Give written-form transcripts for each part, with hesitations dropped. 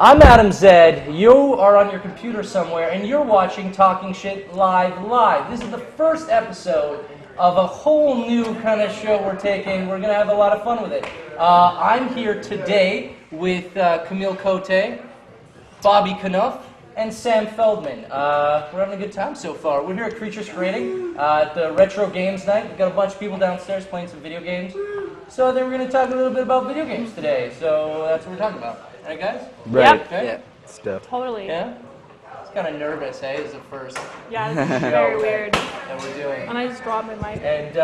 I'm Adam Zed. You are on your computer somewhere, and you're watching Talking Shit Live. This is the first episode of a whole new kind of show we're taking. We're going to have a lot of fun with it. I'm here today with Camille Cote, Bobby Knuff, and Sam Feldman. We're having a good time so far. We're here at Creatures Creating at the Retro Games Night. We've got a bunch of people downstairs playing some video games. So I think we're going to talk a little bit about video games today. So that's what we're talking about. Right, guys? Right. Yep. Okay. Yeah. Stuff. Totally. Yeah? It's kind of nervous, eh? This is the first Yeah, this is very weird. that we're doing. And I just dropped my mic. And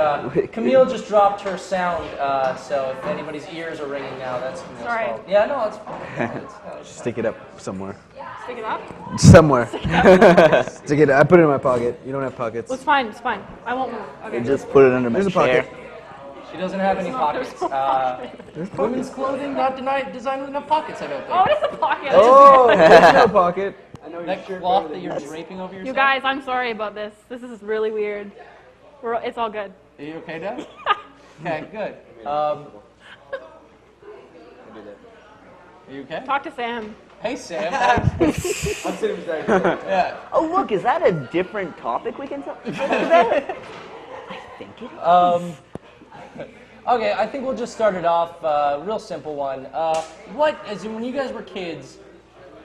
Camille just dropped her sound, so if anybody's ears are ringing now, that's Camille's Sorry. fault. Yeah, no, it's fine. Stick it up somewhere. Stick it up? Somewhere. Stick it. I put it in my pocket. You don't have pockets. Well, it's fine. It's fine. I won't move. Okay. Just put it under my There's a chair. pocket. She doesn't have any pockets. There's no pocket. Women's clothing not designed with enough pockets, I don't think. Oh, it is a pocket. Oh, there's no pocket. That cloth that you're draping over yourself? You guys, I'm sorry about this. This is really weird. It's all good. Are you okay, Dad? Okay, good. Are you okay? Talk to Sam. Hey, Sam. I'm sitting beside you. Yeah. Oh, look, is that a different topic we can talk about? I think it is. Okay, I think we'll just start it off. Real simple one. When you guys were kids,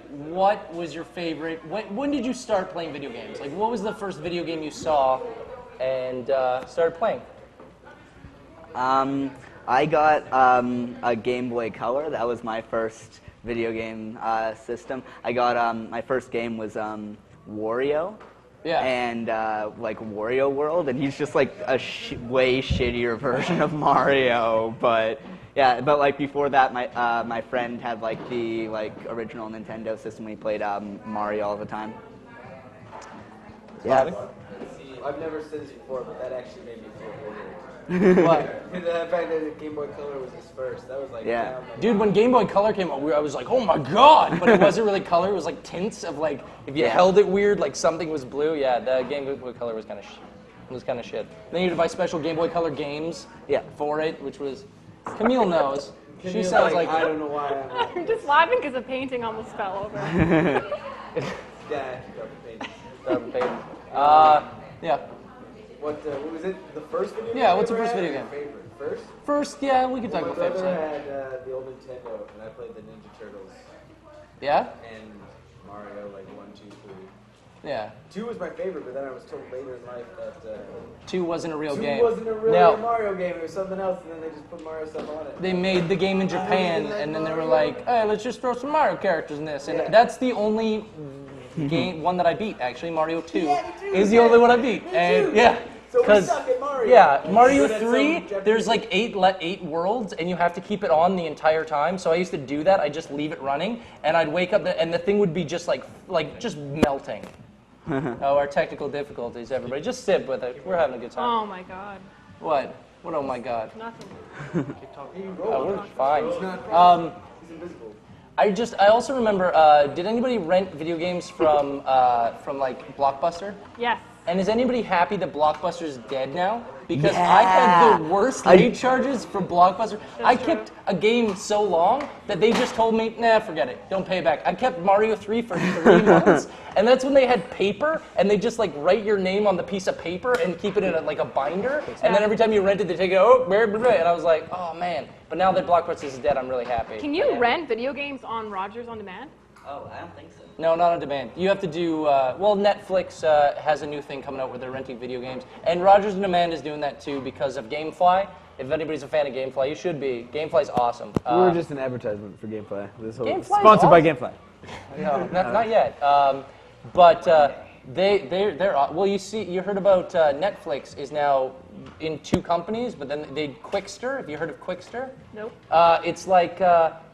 what was your favorite? When did you start playing video games? Like, what was the first video game you saw and started playing? I got a Game Boy Color. That was my first video game system. I got my first game was Wario. Yeah. And like Wario World, and he's just like a way shittier version of Mario. But yeah, but like before that, my friend had like the original Nintendo system. We played Mario all the time. Yeah. I've never said this before, but that actually made me feel honored. What? The fact that the Game Boy Color was his first, that was like, Yeah. Dude, when Game Boy Color came out, I was like, oh my god! But it wasn't really color, it was like tints of like, if you held it weird, like something was blue. Yeah, the Game Boy Color was kind of shit. Then you had to buy special Game Boy Color games for it, which was, Camille knows. She sounds like, I don't know why. I'm just laughing because the painting almost fell over. Yeah, yeah. What was it? The first video game? Yeah, what's the you ever first had? video game? Your favorite? First? First, yeah, we could talk My about favorites. brother Yeah. had the old Nintendo, and I played the Ninja Turtles Yeah? and Mario, like 1, 2, 3. Yeah. 2 was my favorite, but then I was told later in life that 2 wasn't a real 2 game. wasn't a real No. Mario game. It was something else, and then they just put Mario stuff on it. They made the game in Japan, and then they were like, hey, let's just throw some Mario characters in this. And that's the only one that I beat, actually. Mario 2 is the only one I beat. And yeah. So we suck at Mario. Yeah, Mario So that's 3, some there's like 8 worlds, and you have to keep it on the entire time. So I used to do that. I'd just leave it running, and I'd wake up, and the thing would be just like just melting. Oh, our technical difficulties, everybody. Just sit with it. We're having a good time. Oh my god. What? What, oh my god? Nothing. Oh, we're fine. He's invisible. I also remember, did anybody rent video games from like Blockbuster? Yes. And is anybody happy that Blockbuster is dead now? Because I had the worst late charges for Blockbuster. I kept a game so long that they just told me, nah, forget it, don't pay it back. I kept Mario 3 for 3 months, and that's when they had paper, and they just like write your name on the piece of paper and keep it in like a binder, and then every time you rent it, they take it, oh, blah, blah, blah, and I was like, oh man. But now that Blockbuster is dead, I'm really happy. Can you rent video games on Rogers On Demand? Oh, I don't think so. No, not on demand. You have to do, well, Netflix has a new thing coming out where they're renting video games. And Rogers On Demand is doing that too because of GameFly. If anybody's a fan of GameFly, you should be. GameFly's awesome. We were just an advertisement for GameFly. This whole GameFly's sponsored by awesome. GameFly. No, not yet. But they're well. You heard about Netflix is now in 2 companies, but then they Quickster. Have you heard of Quickster? Nope.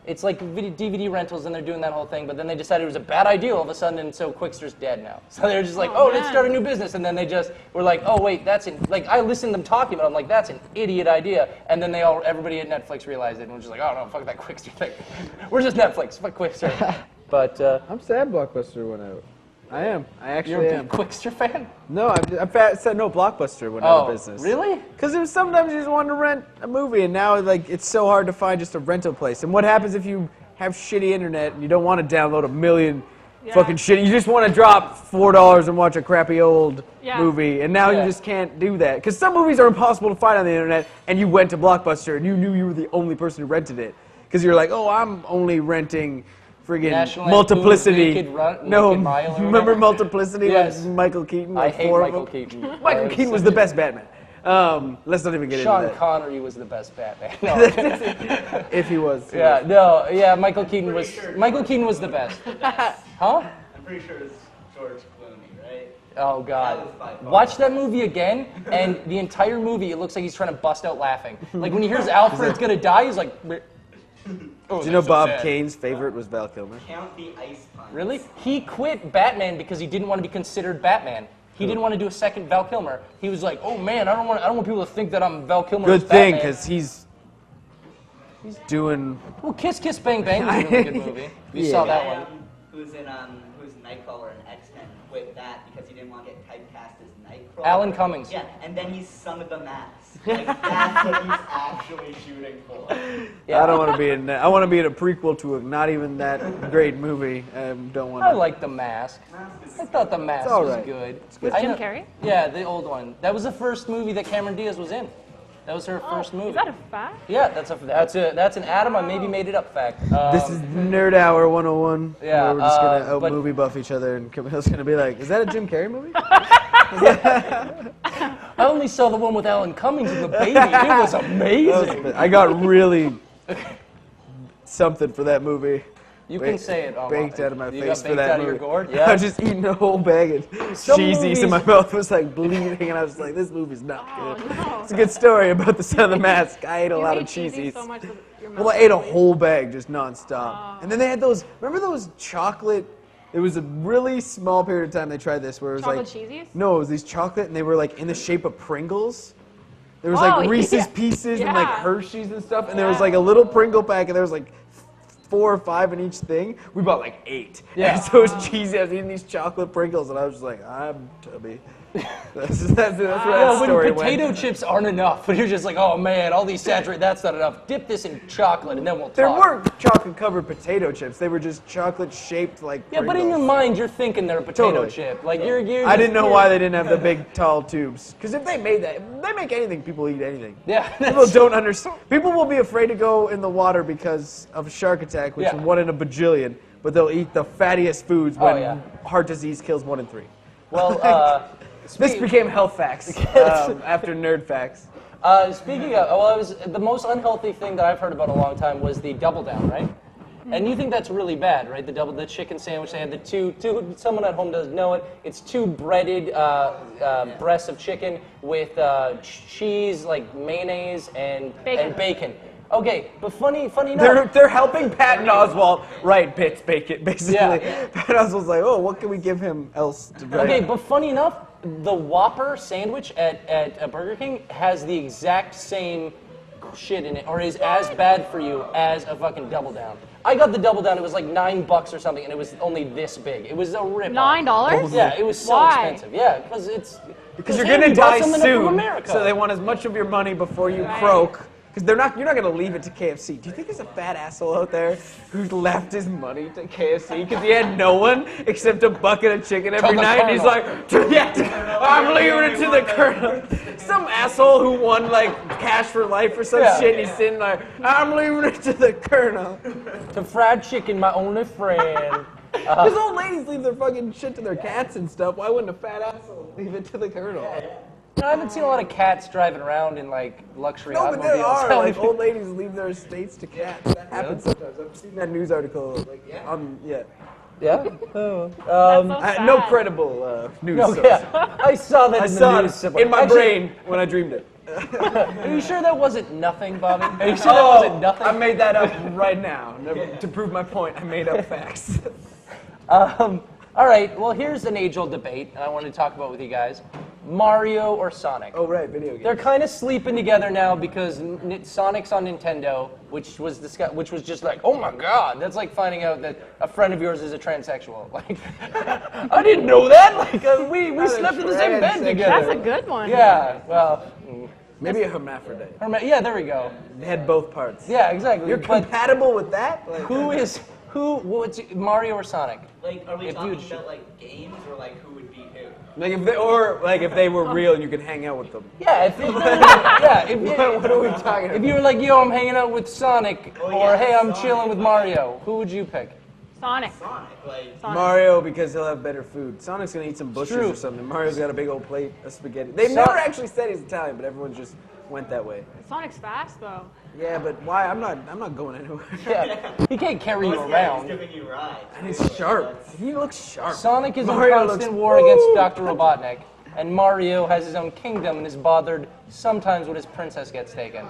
It's like DVD rentals, and they're doing that whole thing. But then they decided it was a bad idea all of a sudden, and so Quickster's dead now. So they're just like, let's start a new business, and then they just were like, oh wait, I listened to them talking about it, I'm like, that's an idiot idea. And then everybody at Netflix realized it, and was just like, oh no, fuck that Quickster thing. We're just Netflix, fuck Quickster. But I'm sad Blockbuster went out. I am. I actually you're a am. big Quickster fan? No, I said no. Blockbuster went out of business. Really? Because it was sometimes you just wanted to rent a movie, and now like it's so hard to find just a rental place. And what happens if you have shitty internet and you don't want to download a million fucking shit. You just want to drop $4 and watch a crappy old movie, and now you just can't do that. Because some movies are impossible to find on the internet, and you went to Blockbuster and you knew you were the only person who rented it. Because you're like, oh, I'm only renting friggin' Multiplicity. Remember Multiplicity with Michael Keaton? I hate Michael Keaton. Michael Keaton was the best Batman. Let's not even get into that. Sean Connery was the best Batman. No. If he was. Michael Keaton was the best. Huh? I'm pretty sure it's George Clooney, right? Oh God! Watch that movie again, and the entire movie, it looks like he's trying to bust out laughing. Like when he hears Alfred's gonna die, he's like. Do you know Bob Kane's favorite was Val Kilmer? Count the ice puns. Really? He quit Batman because he didn't want to be considered Batman. He didn't want to do a second Val Kilmer. He was like, "Oh man, I don't want people to think that I'm Val Kilmer." Good thing, because he's doing. Well, Kiss Kiss Bang Bang was a really good movie. You saw that one. Who's Nightcrawler and X-Men quit that because he didn't want to get typecast as Nightcrawler. Alan Cummings. Yeah, and then he's Son of the Mask. Like, that's what he's actually shooting for. Yeah. I don't want to be in that. I want to be in a prequel to a not even that great movie. I don't want. I like The Mask. I thought The Mask was good. With Jim Carrey? Yeah, the old one. That was the first movie that Cameron Diaz was in. That was her first movie. Is that a fact? Yeah, that's an Adam. I maybe made it up fact. This is Nerd Hour 101. Yeah, where we're just gonna out movie buff each other, and Camille's gonna be like, "Is that a Jim Carrey movie?" I only saw the one with Alan Cummings and the baby. It was amazing. I got really something for that movie. You can say it. Baked out of my face for got that baked out movie. of your gourd? I Yeah. was just eating a whole bag of cheesies, and my mouth was like bleeding, and I was like, "This movie's not good." No. It's a good story about the Son of the Mask. I ate a You lot ate of cheesies cheesies. so much that your Well, mouth I ate a was whole bag just nonstop. And then they had those. Remember those chocolate? It was a really small period of time they tried this, where it was Chocolate like cheesies? no, it was these chocolate, and they were like in the shape of Pringles. There was Oh, like Reese's yeah. Pieces and like Yeah. Hershey's and stuff, and there was like a little Pringle pack, and there was like 4 or 5 in each thing. We bought like 8. Yeah. And so it was cheesy. I was eating these chocolate Pringles, and I was just like, I'm tubby. That's where that story when potato went. chips aren't enough, but you're just like, oh man, all these saturated, that's not enough. Dip this in chocolate and then we'll talk. There weren't chocolate-covered potato chips. They were just chocolate-shaped like Yeah, but in Pringles. your mind, you're thinking they're a potato Totally. chip. Like you're I didn't know you're- why they didn't have the big, tall tubes. Because if they made that, if they make anything, people eat anything. Yeah. People don't understand. People will be afraid to go in the water because of a shark attack, which is 1 in a bajillion. But they'll eat the fattiest foods when heart disease kills 1 in 3. Well, This became health facts after nerd facts. speaking of, it was the most unhealthy thing that I've heard about in a long time was the double down, right? And you think that's really bad, right? The chicken sandwich. They had the two. Someone at home doesn't know it. It's 2 breaded breasts of chicken with cheese, like mayonnaise and bacon. Okay, but funny enough. They're helping Patton Oswalt write bits bacon, basically. Yeah. Patton Oswalt's like, oh, what can we give him else to write? Okay, but funny enough, the Whopper sandwich at Burger King has the exact same shit in it, or is as bad for you as a fucking Double Down. I got the Double Down. It was like $9 or something, and it was only this big. It was a rip. $9? Yeah, it was so Why? expensive. Yeah, because you're gonna die From soon, America. so they want as much of your money before you croak. Because you're not gonna leave it to KFC. Do you think there's a fat asshole out there who left his money to KFC because he had no one except a bucket of chicken every night? And he's like, I'm leaving it to the Colonel. Some asshole who won like cash for life or some shit. And he's sitting like, I'm leaving it to the Colonel. To fried chicken, my only friend. Because old ladies leave their fucking shit to their cats and stuff. Why wouldn't a fat asshole leave it to the Colonel? I haven't seen a lot of cats driving around in like luxury No, but automobiles. there are like old ladies leave their estates to cats. That happens sometimes. I've seen that news article. Like, Yeah? That's so no sad. credible news No, source. yeah. I saw that I in the saw news. it in my brain when I dreamed it. Are you sure that wasn't nothing, Bobby? Are you sure that wasn't nothing? I made that up right now. To prove my point, I made up facts. All right, well, here's an age-old debate, and I wanted to talk about with you guys. Mario or Sonic? Oh, right, video games. They're kind of sleeping together now because Sonic's on Nintendo, which was just like, oh my God, that's like finding out that a friend of yours is a transsexual. Like, I didn't know that. Like, we slept in the same bed together. That's a good one. Yeah, well, Maybe a hermaphrodite. Yeah, there we go. They had both parts. Yeah, exactly. You're But compatible with that? Like, what's Mario or Sonic? Like, are we If talking you'd- about like games or like who would be who? like if they were real and you could hang out with them. Yeah, What are we talking about? if you were like, yo, I'm hanging out with Sonic, Oh, or yeah, hey, I'm Sonic. chilling with Mario, who would you pick? Sonic. Sonic, like. Sonic. Mario, because he'll have better food. Sonic's gonna eat some bushes true. or something. Mario's got a big old plate of spaghetti. They've So- never actually said he's Italian, but everyone just went that way. Sonic's fast though. Yeah, but why? I'm not going anywhere. Yeah, he can't carry you Yeah, he's around. giving you rides. And he's sharp. He looks sharp. Sonic is in Mario constant looks- war against Dr. Robotnik, and Mario has his own kingdom and is bothered sometimes when his princess gets taken.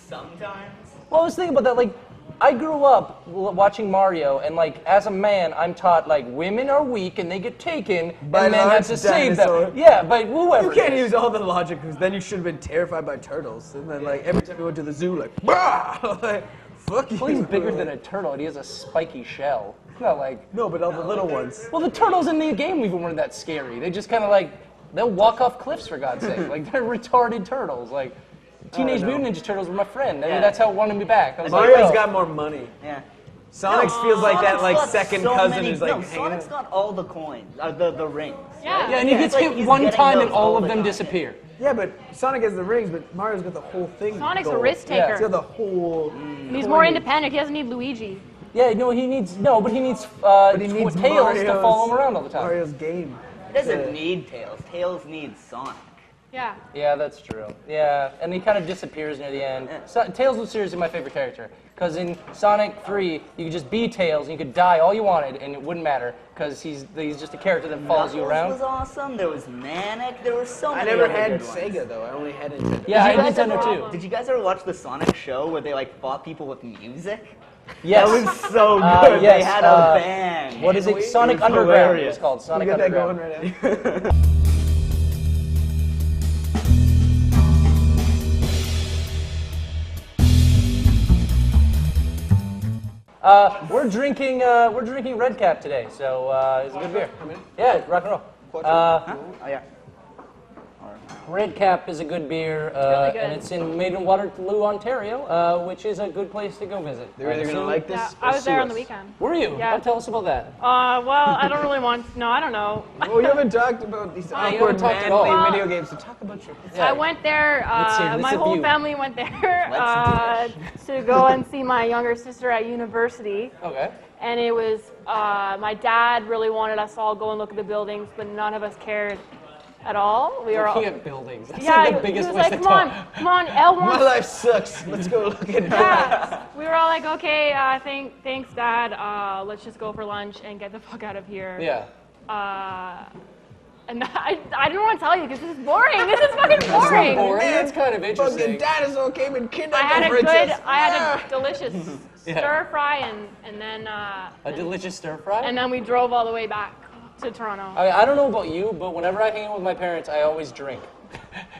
Sometimes. Well, I was thinking about that, like, I grew up watching Mario, and like, as a man, I'm taught like women are weak and they get taken, By and men have large to save dinosaur. them. Yeah, but whoever. You can't it is. use all the logic, because then you should have been terrified by turtles. And then, like, every time we went to the zoo, like, bah! Like, fuck you. Well, he's bigger than a turtle, and he has a spiky shell. Not like. No, but all the little ones. Well, the turtles in the game even weren't that scary. They just kind of like they'll walk off cliffs for God's sake. Like they're retarded turtles. Like Teenage know. Mutant Ninja Turtles were my friend. I mean, Yeah. that's how it wanted me back. I was Mario's like, oh. got more money. Yeah. Sonic's feels like that, Sonic's like, got second so cousin many- who's, like, no, hanging Sonic's out. got all the coins, the rings. Yeah. Yeah, and he Yeah, gets it's like hit he's one getting time and those all all of the them time. disappear. Yeah, but Sonic has the rings, but Mario's got the whole thing. Sonic's a gold. risk Yeah. taker. He's got the whole. And he's more independent. He doesn't need Luigi. Yeah, no, he needs But he needs Tails to Mario's- follow him around all the time. Mario's game. He doesn't need Tails. Tails needs Sonic. Yeah. Yeah, that's true. Yeah, and he kind of disappears near the end. Tails was seriously my favorite character. Because in Sonic 3, you could just be Tails and you could die all you wanted and it wouldn't matter. Because he's just a character that follows you Knuckles around. was awesome. There was Manic. There were so I many never other had good ones. Sega, though. I only had Nintendo. Yeah, I Did you had guys Nintendo ever- too. Did you guys ever watch the Sonic show where they like fought people with music? Yes. That was so good. yes, They had a band. What is it? Sonic was Underground. hilarious. It was called You Sonic got that Underground. going right now. We're drinking Red Cap today, so it's a good beer. Yeah, rock and roll. Oh yeah. Red Cap is a good beer, really good. and it's made in Waterloo, Ontario, which is a good place to go visit. They're either gonna like this. Yeah. or I was there sue on the us. weekend. Were you? Yeah. Tell us about that. Well, I don't really want. No, I don't know. Well, you haven't talked about these you awkward haven't talked at all. manly video games, so talk about your. I went there. Let's hear it. My It's a whole view. family went there to go and see my younger sister at university. Okay. And it was my dad really wanted us all go and look at the buildings, but none of us cared at all. We were all. Looking at buildings. That's Yeah, like the he biggest was place like, to come on, Elle My wants. life sucks. Let's go look at Yeah, we were all like, okay, thanks, Dad. Let's just go for lunch and get the fuck out of here. Yeah. And I didn't want to tell you because this is boring. This is fucking boring. Boring. That's kind of Fucking interesting. dinosaur came and I kidnapped had the a good, princess. I had a delicious Yeah. stir fry, and then A delicious stir fry. and then we drove all the way back to Toronto. I don't know about you, but whenever I hang out with my parents, I always drink.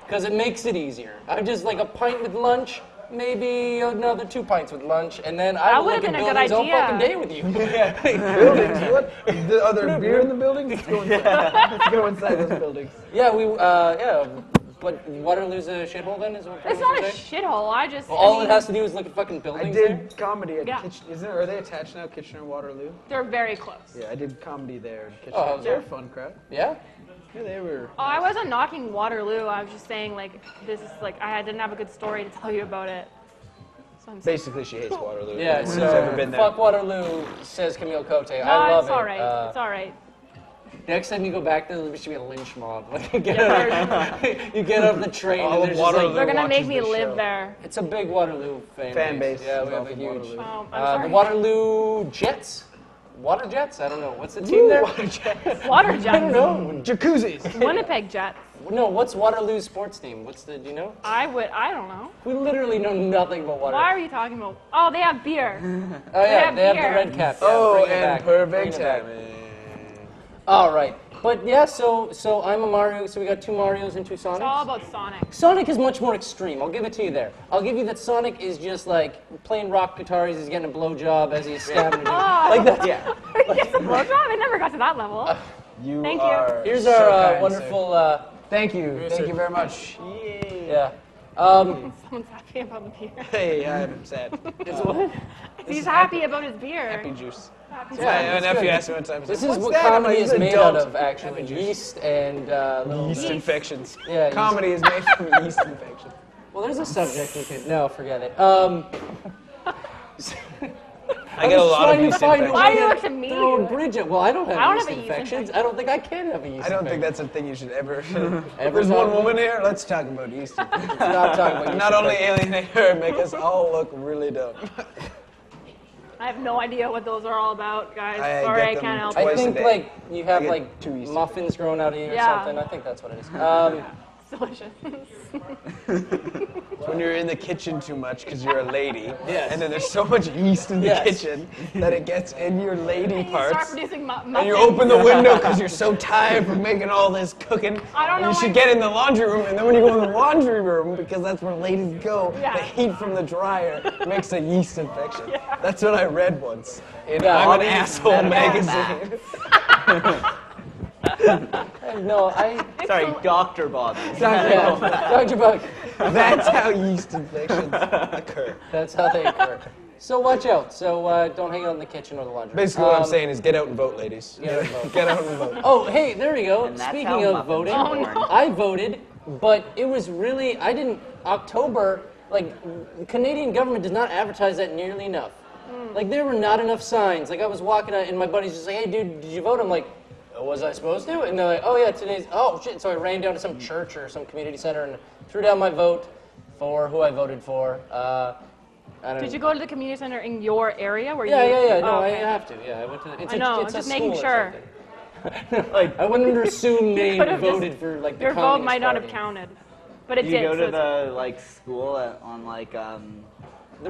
Because it makes it easier. I'm just like a pint with lunch, maybe another 2 pints with lunch, and then I That will would've look at been a good buildings all idea. fucking day with you. Buildings? What? Are there beer in the buildings? Let's go inside. Let's go inside those buildings. Yeah, but Waterloo's a shithole then, is what It's you're not a saying? shithole. I just. Well, all I mean, it has to do is look at fucking I buildings there. did comedy at Yeah. Kitchener. Are they attached now, Kitchener and Waterloo? They're very close. Yeah, I did comedy there at Kitchener. Oh, They're a yeah. fun crowd. Yeah? Yeah, they were. Oh, I wasn't knocking Waterloo. I was just saying like this is like I didn't have a good story to tell you about it. So I'm Basically, she hates Waterloo. Yeah, Who's so ever been there? fuck Waterloo, says Camille Cote. No, I love it's it. all right. It's all right. Next time you go back there, there should be a lynch mob. Like you get off the train All and of there's just Waterloo. like, They're gonna watches make me this live show. there. it's a big Waterloo Fan base Yeah, we is have all a from huge. Waterloo. Oh, I'm The sorry. Waterloo Jets? Water Jets? I don't know. What's the team there? Water I don't Jets. know. Jacuzzis. Winnipeg Jets. No, what's Waterloo's sports team? Do you know? I don't know. We literally know nothing about Waterloo. Why are you talking about? Oh, they have beer. Oh yeah, have they have the beer. red cap. Yeah, Oh, bring it and back. perfect Bring it back. timing. All right, but yeah, so I'm a Mario. So we got 2 Marios and 2 Sonics. It's all about Sonic. Sonic is much more extreme. I'll give it to you there. I'll give you that Sonic is just like playing rock guitar as he's getting a blowjob as he's stabbing a dude. Like that. Yeah. Yes, a blowjob? I never got to that level. You Thank you. are Here's so our kind, wonderful. Thank you. Thank you very much. Yeah. Someone's happy about the beer. Hey, I'm sad. It's what? He's happy about his beer. Happy juice. Yeah, My nephew asked me one time. This is "What's what that?" I'm comedy like, is "It's made adult out of, actually. happy juice." Yeast and little... Yeast infections. Yeah, yeast. Comedy is made from yeast infections. Well, there's a subject we could... No, forget it. I get a lot of yeast infections. Why do you look at me? Throw a bridge at... Well, I don't have I don't yeast have a yeast infections. infection. I don't think I can have a yeast I don't think infection. that's a thing you should ever. Ever There's one talk woman here. Let's talk about yeast infections. Not talking about yeast Not only infections. alienate her, make us all look really dumb. I have no idea what those are all about, guys. I Sorry, get I them can't help twice I you. a think, day. like, you have, I get like, 2 yeast muffins growing out of you or Yeah. something. I think that's what it is. Delicious. When you're in the kitchen too much because you're a lady, Yes. and then there's so much yeast in the Yes. kitchen that it gets in your lady You start parts. producing muffins. And you open the window because you're so tired from making all this cooking. I don't and know you should why- get in the laundry room, and then when you go in the laundry room, because that's where ladies go, Yeah. the heat from the dryer makes a yeast infection. Yeah. That's what I read once in Yeah. I'm an Bobby's Asshole medical magazine. No, I... Sorry, Dr. Bobby. Yeah, Dr. Buck. That's how yeast infections occur. That's how they occur. So watch out. So don't hang out in the kitchen or the laundry room. Basically, what I'm saying is get out and vote, ladies. Get out and vote. Get out and vote. Oh, hey, there we go. And that's Speaking how of muffins voting, are born. I voted, but it was really, I didn't, October, like, the Canadian government did not advertise that nearly enough. Like, there were not enough signs. Like, I was walking out, and my buddy's just like, hey, dude, did you vote? I'm like, oh, was I supposed to? And they're like, oh, yeah, today's, oh, shit. So I ran down to some church or some community center and threw down my vote for who I voted for. I don't Did you go to the community center in your area where Yeah, you? yeah, yeah. No, Oh, I okay. have to. Yeah, I went to. It's I know, It's just a making school or sure. something. Like, I wouldn't assume they could've just- voted for like the Your vote Communist might not Party. have counted, but it You did. go so to it's- the like school on like They're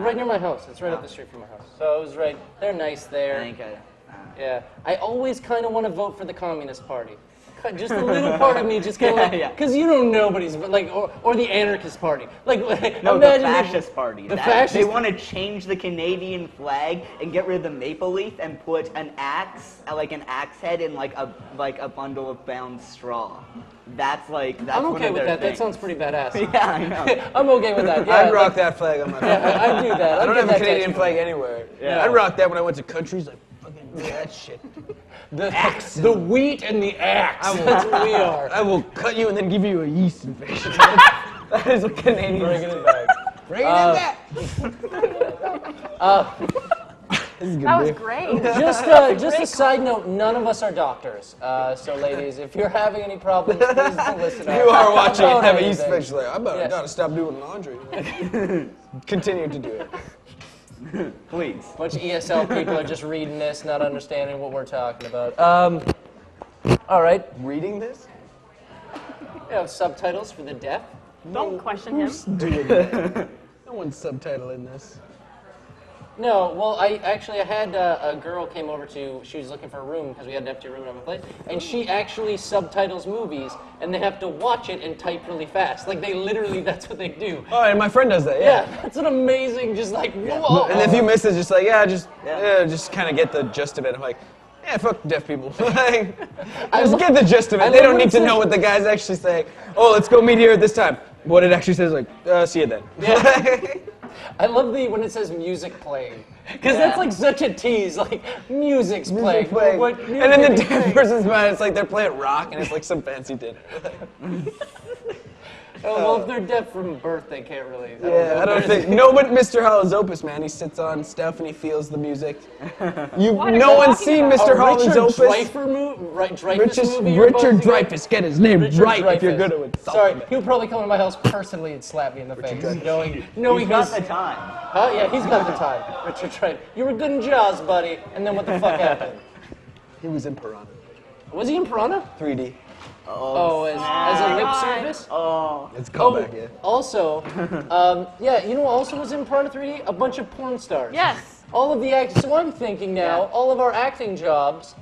right near my house. It's right up the street from my house. So it was right. They're nice I there. think Yeah. I always kind of want to vote for the Communist Party. Just a little part of me just kind of like, Yeah. because you don't know nobody's like, or the Anarchist Party. Like, no, imagine the fascist party. The They fascist. want to change the Canadian flag and get rid of the maple leaf and put an axe, like an axe head, in like a bundle of bound straw. That's I'm one okay of with their that. That things. sounds pretty badass. Yeah, I know. I'm okay with that. Yeah, I'd rock like, that flag on my phone. yeah, I do that. I don't get have a that Canadian tattoo. flag anywhere. Yeah. I'd rock that when I went to countries, like, fucking do that shit. The wheat and the axe. That's what we are. I will cut you and then give you a yeast infection. That is a Canadian. Bring it back. Bring it back. This is good That was beer. great. Just a side note, none of us are doctors. So ladies, if you're having any problems, please don't listen. You are watching Don't and have a yeast anything. infection. Like, I Yeah. gotta stop doing laundry. Continue to do it. Please. A bunch of ESL people are just reading this, not understanding what we're talking about. All right. Reading this? We have subtitles for the deaf. Don't question him. Who's doing that? No one's subtitling this. No, well, I had a girl came over she was looking for a room because we had an empty room at my place, and she actually subtitles movies, and they have to watch it and type really fast. Like, they literally, that's what they do. Oh, and my friend does that, Yeah, that's an amazing, just like, whoa. And if you miss it, just like, just kind of get the gist of it. I'm like, yeah, fuck deaf people. Like, just get the gist of I it. They love don't when need it to says- know what the guy's actually saying. Oh, let's go meet here at this time. What it actually says, like, see you then. I love when it says music playing. Because that's like such a tease, like, music's playing. Music playing. What And then the music is deaf playing? person's mind, it's like they're playing rock and it's like some fancy dinner. Oh, well, if they're deaf from birth, they can't really. Yeah, I don't think. No, but Mr. Holland's Opus, man, he sits on stuff and he feels the music. What are No you one's talking seen about? Mr. Holland's Richard Opus. Dreyfuss movie. you're Richard both together? Dreyfuss, get his name Richard right if you're Dreyfuss. good at it. Sorry, he'll probably come to my house personally and slap me in the face, knowing He's got he's. the time. Huh? Yeah, he's got the time. Richard Dreyfuss. You were good in Jaws, buddy. And then what the fuck happened? He was in Piranha. Was he in Piranha? 3D. Oh, as a lip God. service? Oh, It's callback, yeah. Also, yeah, you know what also was in Piranha 3D? A bunch of porn stars. Yes. All of the actors. So I'm thinking now, all of our acting jobs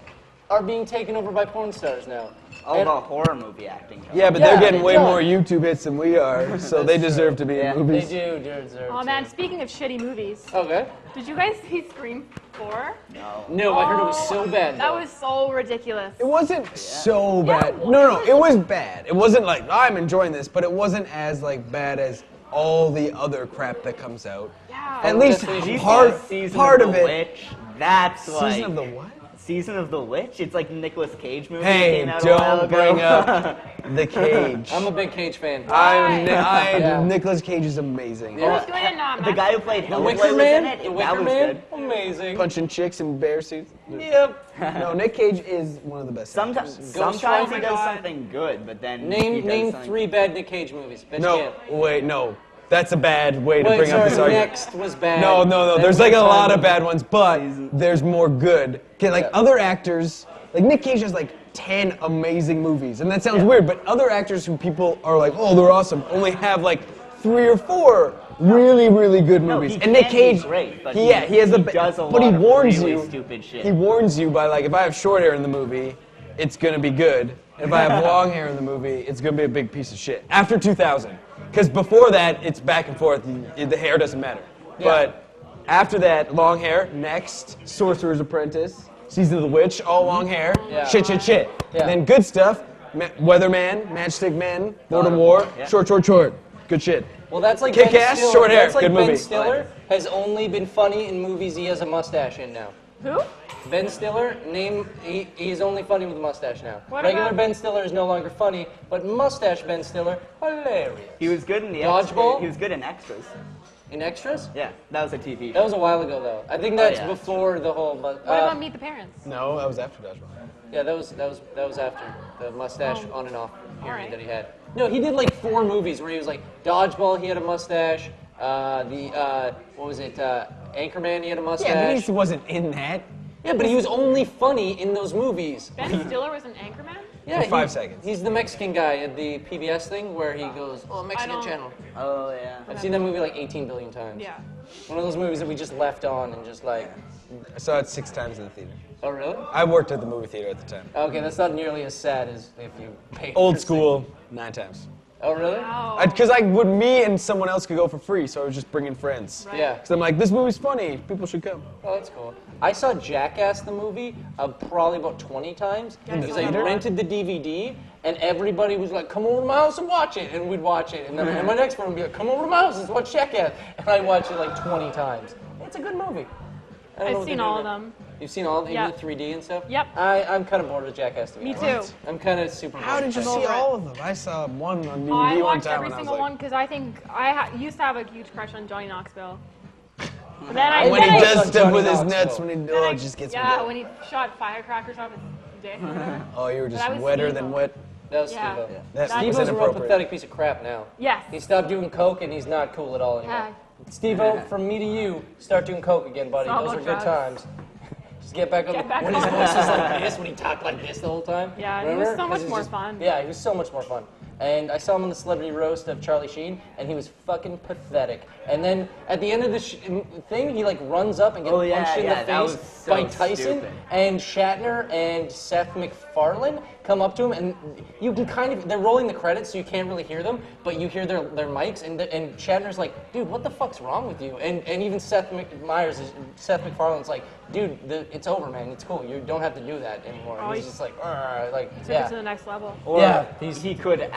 are being taken over by porn stars now. all the horror movie acting. Yeah, but Yeah, they're getting they way don't. more YouTube hits than we are, so they deserve to be Yeah. in They movies. do deserve Oh to. man, speaking of shitty movies, Okay. did you guys see Scream 4? No, I heard it was so bad. That though. was so ridiculous. It wasn't so Yeah, bad. it No, it was bad. It wasn't like I'm enjoying this, but it wasn't as like bad as all the other crap that comes out. Yeah. At least Season part of of the it. Witch, that's like Season of the what? Season of the Witch. It's like the Nicolas Cage movie. Hey, that came out a while don't ago. bring up the Cage. I'm a big Cage fan. I Nicolas Cage is amazing. Who's good in the guy who played The Hellboy Wicker was in Man? it. The That Wicker was Man? good. Amazing. Punching chicks in bear suits. Yep. No, Nick Cage is one of the best. Sometimes Rider. he does something good, but then he Name does something- 3 bad Nick Cage movies. Bet you No, can't. wait, no. That's a bad way to Wait, bring up this sorry, argument. Next was bad. No. Then There's like a Winter lot of Time bad ones, but there's more good. Okay, like Yeah. other actors, like Nick Cage has like 10 amazing movies, and that sounds weird, but other actors who people are like, oh, they're awesome, only have like 3 or 4 really, really good No, movies. he And Nick can be Cage, great, but he has the, he does a but he lot of warns really you, stupid shit. he warns you by like, if I have short hair in the movie, it's gonna be good. If I have long hair in the movie, it's gonna be a big piece of shit. After 2000. Because before that, it's back and forth. The hair doesn't matter. But after that, long hair. Next, Sorcerer's Apprentice, Season of the Witch, all long hair. Yeah. Shit. Yeah. Then good stuff. Weatherman, Matchstick Men, Lord of War. Yeah. Short. Good shit. Well, that's like Kick-Ass, Ben Stiller. short hair, That's like good Ben movie. Stiller has only been funny in movies he has a mustache in now. Who? Ben Stiller, he's only funny with a mustache now. What Regular about- Ben Stiller is no longer funny, but mustache Ben Stiller, hilarious. He was good in the Dodgeball? He was good in Extras. In Extras? Yeah, that was a TV That show. was a while ago, though. I think that's yeah. before the whole. What about Meet the Parents? No, that was after Dodgeball. Yeah, that was after the mustache on and off period Alright. that he had. No, he did like 4 movies where he was like Dodgeball. He had a mustache. What was it? Anchorman. He had a mustache. Yeah, but he wasn't in that. Yeah, but he was only funny in those movies. Ben Stiller was an Anchorman? Yeah, For 5 seconds. He's the Mexican guy at the PBS thing where he goes, "Oh, Mexican don't- channel." Oh yeah. I've seen that movie like 18 billion times. Yeah. One of those movies that we just left on and just like, I saw it 6 times in the theater. oh really? I worked at the movie theater at the time. Okay, that's not nearly as sad as if you paid. Old for school, 9 times. Oh really? Oh. Because me and someone else could go for free, so I was just bringing friends. Right. Yeah. Because I'm like, this movie's funny, people should come. Oh, that's cool. I saw Jackass the movie probably about 20 times because I theater? rented the DVD and everybody was like, "Come over to my house and watch it," and we'd watch it. And then and my next friend would be like, "Come over to my house and watch Jackass," and I watched it like 20 times. It's a good movie. I don't know I've what they seen do all of now. them. You've seen all of them, Yeah. even the 3D and stuff? Yep. I'm kind of bored with Jackass to be Me honest. too. I'm kind of super How bored. did you I'm see over it. all of them? I saw one on DVD I one watched time every and I was single like, one because I think I used to have a huge crush on Johnny Knoxville. But then I, when then he I- does stuff with his Johnny nuts, Knoxville. when he then I- it just gets me yeah, going. when he shot firecrackers off his dick. Oh, you were But I just was wetter evil. than wet. That was Yeah. Steve-O. That That was Steve-O's a real inappropriate. pathetic piece of crap now. Yes. He stopped doing coke and he's not cool at all anymore. Yeah. Steve-O, from me to you, start doing coke again, buddy. It's all Those are about good drugs. times. Just get back on Get back when on his it. voice was like this, when he talked like this the whole time. Yeah, he was Remember? so 'Cause much he's more fun. Yeah, he was so much more fun. And I saw him on the celebrity roast of Charlie Sheen, and he was fucking pathetic. And then at the end of the thing, he like runs up and gets Oh, yeah, punched in yeah, the that was face so by Tyson. stupid. And Shatner and Seth MacFarlane come up to him, and you can kind of, they're rolling the credits, so you can't really hear them, but you hear their mics, and Shatner's like, dude, what the fuck's wrong with you? And even Seth MacFarlane's like, dude, it's over, man, it's cool, you don't have to do that anymore. And Oh, he's he- just like, Took it yeah. to the next level. Or Yeah, he could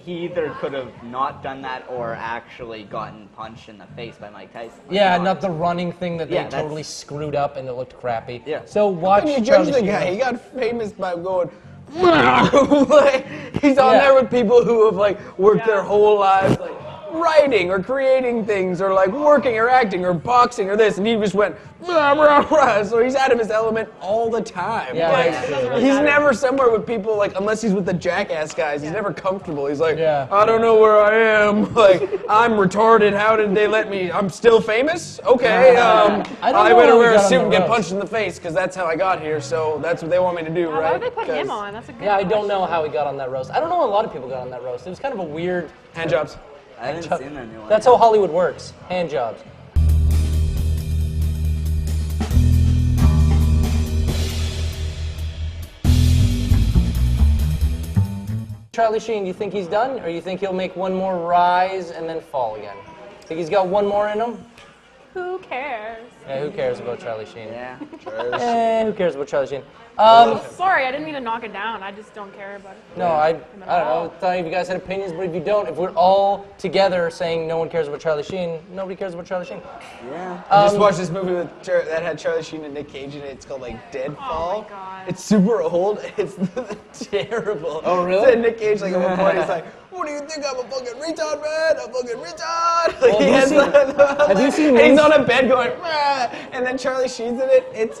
he either could have not done that or actually gotten punched in the face by Mike Tyson. Like, Yeah, not the running thing that they Yeah, that's- totally screwed up and it looked crappy. Yeah. So watch How can you Charlie judge the Sheen. guy? He got famous by going. Like, he's on Yeah. there with people who have like worked Yeah. their whole lives like writing or creating things or like working or acting or boxing or this, and he just went. So he's out of his element all the time. Yeah, Like, that's true. It doesn't really he's matter. never somewhere with people like unless he's with the Jackass guys. He's never comfortable. He's like, Yeah. I don't know where I am. Like, I'm retarded. How did they let me? I'm still famous. Okay. I don't know I how better we wear a got on suit the and get roast. punched in the face because that's how I got here. So that's what they want me to do, Why right? would they put him 'Cause- on? That's a good Yeah, I don't know question. how he got on that roast. I don't know how a lot of people got on that roast. It was kind of a weird. Hand jobs. I haven't seen that new one. That's how Hollywood works. Hand jobs. Charlie Sheen, do you think he's done, or you think he'll make one more rise and then fall again? Think he's got one more in him? Who cares? Yeah, who cares about Charlie Sheen? Yeah. Who cares about Charlie Sheen? Sorry, I didn't mean to knock it down. I just don't care about it. No, I don't know. I thought if you guys had opinions, but if you don't, if we're all together saying no one cares about Charlie Sheen, nobody cares about Charlie Sheen. Yeah. I just watched this movie that had Charlie Sheen and Nick Cage in it. It's called like Deadfall. Oh my God. It's super old. It's terrible. Oh, really? And Nick Cage, like at one point, he's like, "What do you think? I'm a fucking retard, man. I'm a fucking retard." Like, Well, have you seen and he's Moonstruck? on a bed going, "Rah," and then Charlie Sheen's in it. It's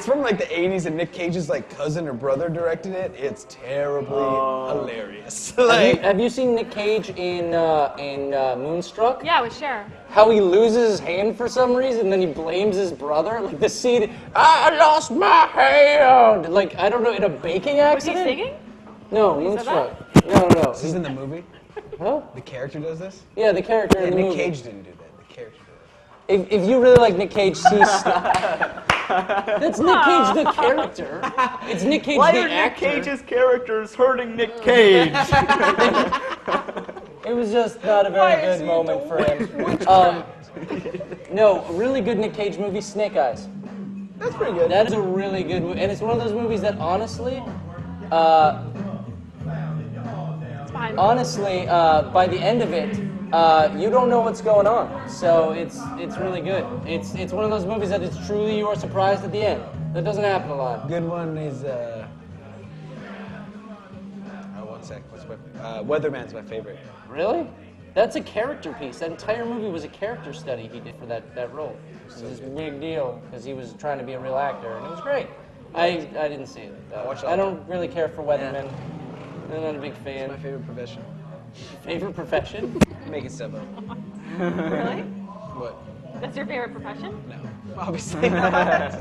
from like the 80s, and Nick Cage's like cousin or brother directed it. It's terribly hilarious. Have you seen Nick Cage in Moonstruck? Yeah, with Cher. How he loses his hand for some reason, and then he blames his brother. Like the scene, I lost my hand. Like I don't know, in a baking Was he accident. singing? No, said Moonstruck. No. This is in the movie. Huh? The character does this. Yeah, the character Yeah, in the Nick movie. Cage didn't do that. The character did it. If you really like Nick Cage, see. That's Nick Cage the character. It's Nick Cage Why the are Nick actor. Cage's characters hurting Nick Cage? It was just not a very good moment for him. No, a really good Nick Cage movie, Snake Eyes. That's pretty good. That is a really good movie, and it's one of those movies that honestly, It's fine. by the end of it, you don't know what's going on. So it's really good. It's one of those movies that it's truly you are surprised at the end. That doesn't happen a lot. Good one is one sec. Weatherman's my favorite. Really? That's a character piece. That entire movie was a character study he did for that role. It was this big deal because he was trying to be a real actor, and it was great. I didn't see it. I don't really care for Weathermen. I'm not a big fan. My favorite profession. Favorite profession? Making stuff up. Really? What? That's your favorite profession? No, obviously not.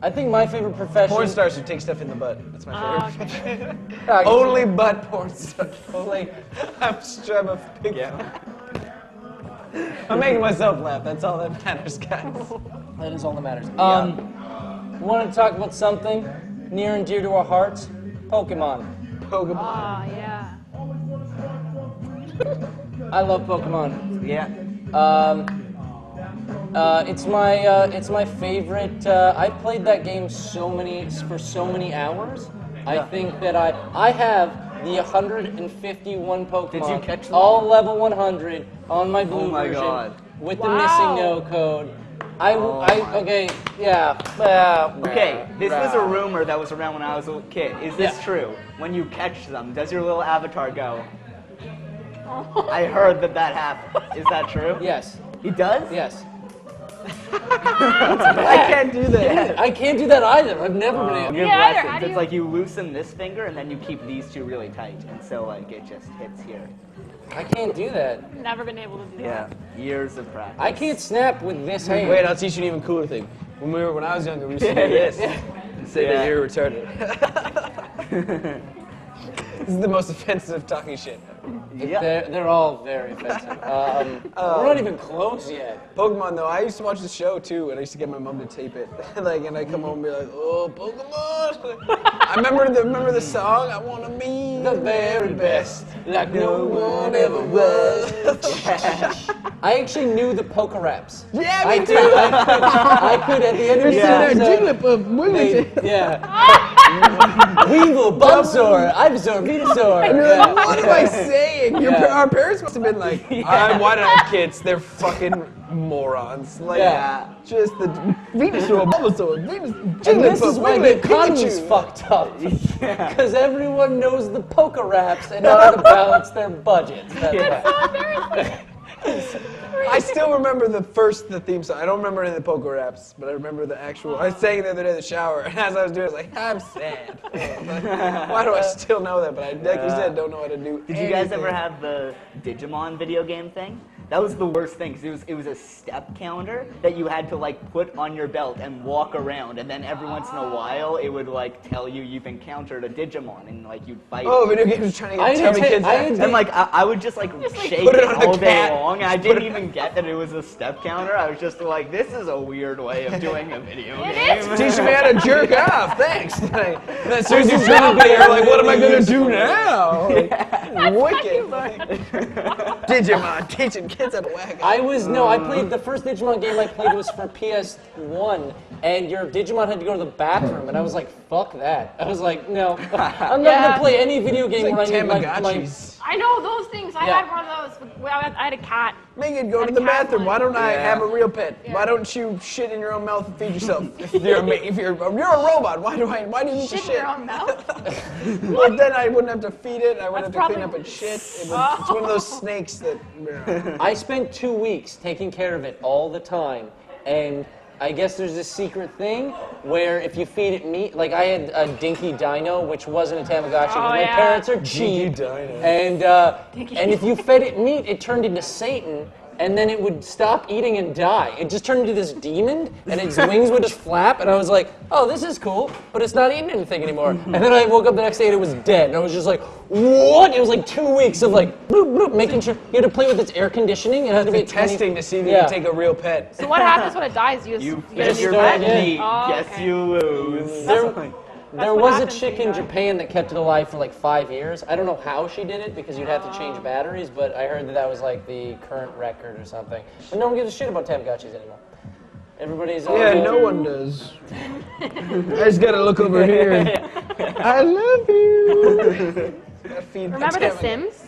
I think my favorite profession. Porn stars who take stuff in the butt. That's my favorite. Okay. Only butt porn stars. Only. I'm a pig. I'm making myself laugh. That's all that matters, guys. That is all that matters. Want to talk about something near and dear to our hearts? Pokemon. Pokemon. Oh, yeah. I love Pokemon. Yeah. It's my favorite. I've played that game for so many hours. I think that I have the 151 Pokemon. Did you catch them? All level 100 on my blue Oh my version God. with the Wow. missing no code. Okay, yeah. Okay, this was a rumor that was around when I was a little kid. Is this true? When you catch them, does your little avatar go? I heard that happened. Is that true? Yes. He does? Yes. I can't do that. I can't do that either. I've never been able. Give Yeah, either. lessons. How do It's you- like you loosen this finger and then you keep these two really tight, and so like it just hits here. I can't do that. Never been able to do that. Years of practice. I can't snap with this hand. Wait, I'll teach you an even cooler thing. When I was younger, we used to do this. Say that you're retarded. This is the most offensive talking shit. They're all very offensive. We're not even close yet. Pokemon though, I used to watch the show too, and I used to get my mom to tape it. And I come home and be like, "Oh, Pokemon!" I remember the song. I want to be The very best, like no one ever was. I actually knew the Poke Raps. Yeah, I me did. too. I could at the end of the episode. Weevil, Bulbasaur, Ivysaur, Venusaur. And you're like, what am I saying? Yeah. Our parents must have been like, why did I have kids? They're fucking morons. Like, just the Venusaur, Bulbasaur, Venus, And this is why the economy's Pikachu. fucked up. Because everyone knows the Poke Raps and know how to balance their budgets. That's why. I still remember the theme song. I don't remember any of the Poke Raps, but I remember the actual. I sang it the other day in the shower, and as I was doing it, I was like, I'm sad. Why do I still know that? But I, like you said, don't know how to do Did you guys ever have the Digimon video game thing? That was the worst thing, because it was a step counter that you had to like put on your belt and walk around, and then every once in a while it would like tell you you've encountered a Digimon, and like you'd fight. Oh, video games trying to I get did tubby ta- kids. I active. did- And like I would just like shake put it it on a all day cat. long, and I didn't even get that it was a step counter. I was just like, this is a weird way of doing a video game. Teach me how to jerk off. Thanks. And then as soon as you drop it, you're like, what am I gonna do now? Like, wicked. Digimon teaching kids out of whack. I played the first Digimon game I played was for PS1, and your Digimon had to go to the bathroom, and I was like, fuck that. I was like, no, I'm not gonna play any video game where I need my Tamagotchis. I know those things. I had one of those. I had a cat. Make it go to the bathroom. Why don't I have a real pet? Why don't you shit in your own mouth and feed yourself? If you're a robot, why do you need to shit? In your own mouth? Well, then I wouldn't have to feed it. I wouldn't have to clean up its shit. It's one of those snakes that. I spent 2 weeks taking care of it all the time, and I guess there's this secret thing where if you feed it meat, like I had a Dinky Dino, which wasn't a Tamagotchi, but my parents are cheap, and if you fed it meat, it turned into Satan, and then it would stop eating and die. It just turned into this demon, and its wings would just flap, and I was like, oh, this is cool, but it's not eating anything anymore. And then I woke up the next day and it was dead, and I was just like, what? It was like 2 weeks of like, bloop, bloop, making sure, you had to play with its air conditioning. It had to be testing to see if you can take a real pet. So what happens when it dies? You Guess your pet? pet. Oh, Guess okay. you lose. There was a chick in Japan that kept it alive for like 5 years. I don't know how she did it because you'd have to change batteries, but I heard that was like the current record or something. But no one gives a shit about Tamagotchis anymore. Everybody's all no one does. I just gotta look over here. I love you. Remember The Sims?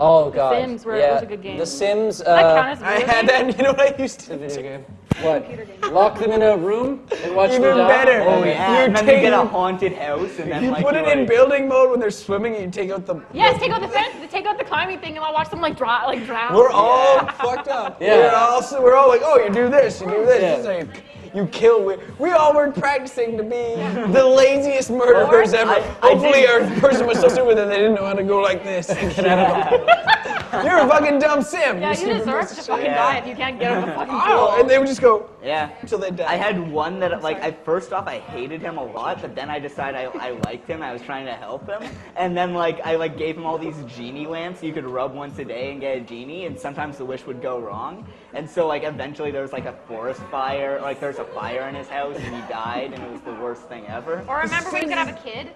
Oh god. The Sims was a good game. The Sims. Does that count as a I video had game? that. And you know what I used to Video do? game. What? Lock them in a room and watch them Even die? better. Oh yeah, You and then take- you get a haunted house, and then You like put it in building mode when they're swimming, and you take out the. Yes, take out the fence, take out the climbing thing, and I'll watch them like drown. We're all fucked up. Yeah. We're all like, oh, you do this, you do this. Yeah. It's like, you kill. We all were practicing to be the laziest murderers ever. Hopefully, our person was so stupid that they didn't know how to go like this and get out of it. You're a fucking dumb sim. Yeah, you deserve to fucking die if you can't get out of the fucking Oh, pool. and they would just go Yeah. until they die. I had one that first off I hated him a lot, but then I decided I liked him. I was trying to help him, and then I gave him all these genie lamps. You could rub once a day and get a genie, and sometimes the wish would go wrong. And so eventually there was a forest fire, there's a fire in his house, and he died, and it was the worst thing ever. Or remember when you could have a kid,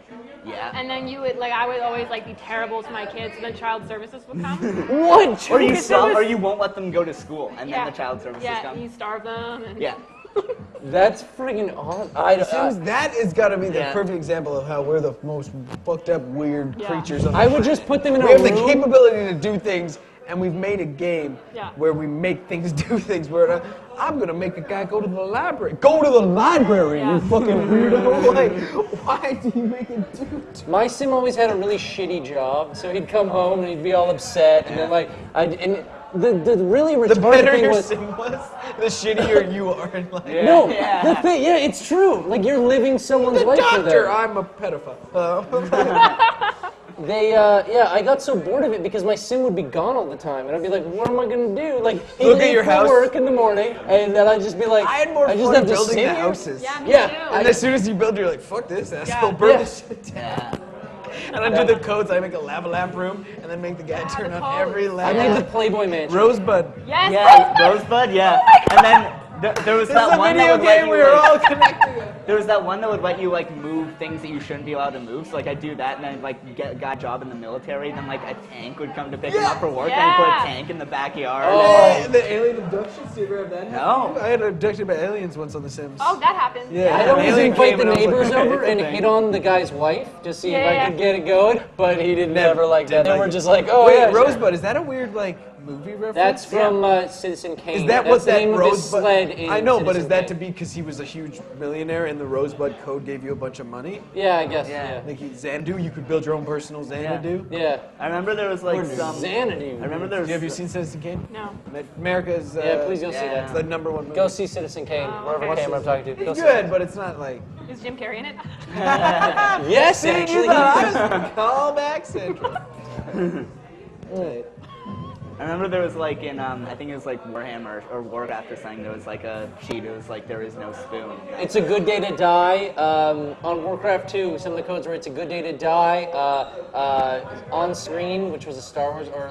Yeah. and then you would I would always be terrible to my kids, and then child services would come. What? Or you won't let them go to school, and then the child services Yeah, come. you starve them. And Yeah. That's friggin' awesome. That has got to be the Yeah. perfect example of how we're the most fucked up, weird Yeah. creatures on the I would planet. just put them in We a have the room. capability to do things, and we've made a game Yeah. where we make things do things. Where I'm gonna make a guy go to the library. Go to the library, you fucking weirdo! Like, why do you make it do? My sim always had a really shitty job, so he'd come home and he'd be all upset, and then the really The retarded better thing your was. sim was, the shittier you are in life. No, the thing, it's true. Like you're living someone's The life for doctor, them. I'm a pedophile. I got so bored of it because my sim would be gone all the time, and I'd be like, what am I gonna do? Like, he'd Look at leave your for house. work in the morning, and then I'd just be like, I had more just fun have to building sit the here. houses. Yeah, me Yeah, too. And as soon as you build, you're like, fuck this asshole, burn Yeah. this shit down. And I do the codes, I make a lava lamp room, and then make the guy turn the on every codes. I lamp. made the Playboy Mansion. Rosebud. Yes. Yeah, Rosebud, yeah. And then there was This is that a one that video would let game you, we were all connected. there was that one that would let you move things that you shouldn't be allowed to move. So I'd do that, and then got a job in the military. Then a tank would come to pick him up for work, and I'd put Yeah. a tank in the backyard. Oh, the alien abductions, did you ever have that? No. I had abducted by aliens once on The Sims. Oh, that happened. Yeah. I'd always Alien invite came the and I was like, neighbors okay, over and thing. hit on the guy's wife to see if I Yeah. could get it going, but he didn't ever like that. They like were it. just like, oh Wait, yeah. sure. Rosebud, is that a weird movie reference? That's from Citizen Kane. Is that That's what the that name of his Rosebud? sled in I know, but Citizen is that Kane. to be because he was a huge millionaire and the Rosebud Code gave you a bunch of money? Yeah, I guess. Yeah. Yeah. Like Xanadu, you could build your own personal Xanadu. Yeah. I remember there was some. Xanadu. I remember there was. Have you seen Citizen Kane? No. America's. Yeah, please go see yeah. It's that. the #1 movie. Go see Citizen Kane, wherever okay. camera I'm talking to. Go It's see good, but it's not like. Is Jim Carrey in it? Yes, See, you actually. thought I was callback central. Right. I remember there was in I think it was Warhammer or Warcraft or something. There was a cheat. It was there is no spoon. It's a good day to die. On Warcraft 2, some of the codes were it's a good day to die. On screen, which was a Star Wars or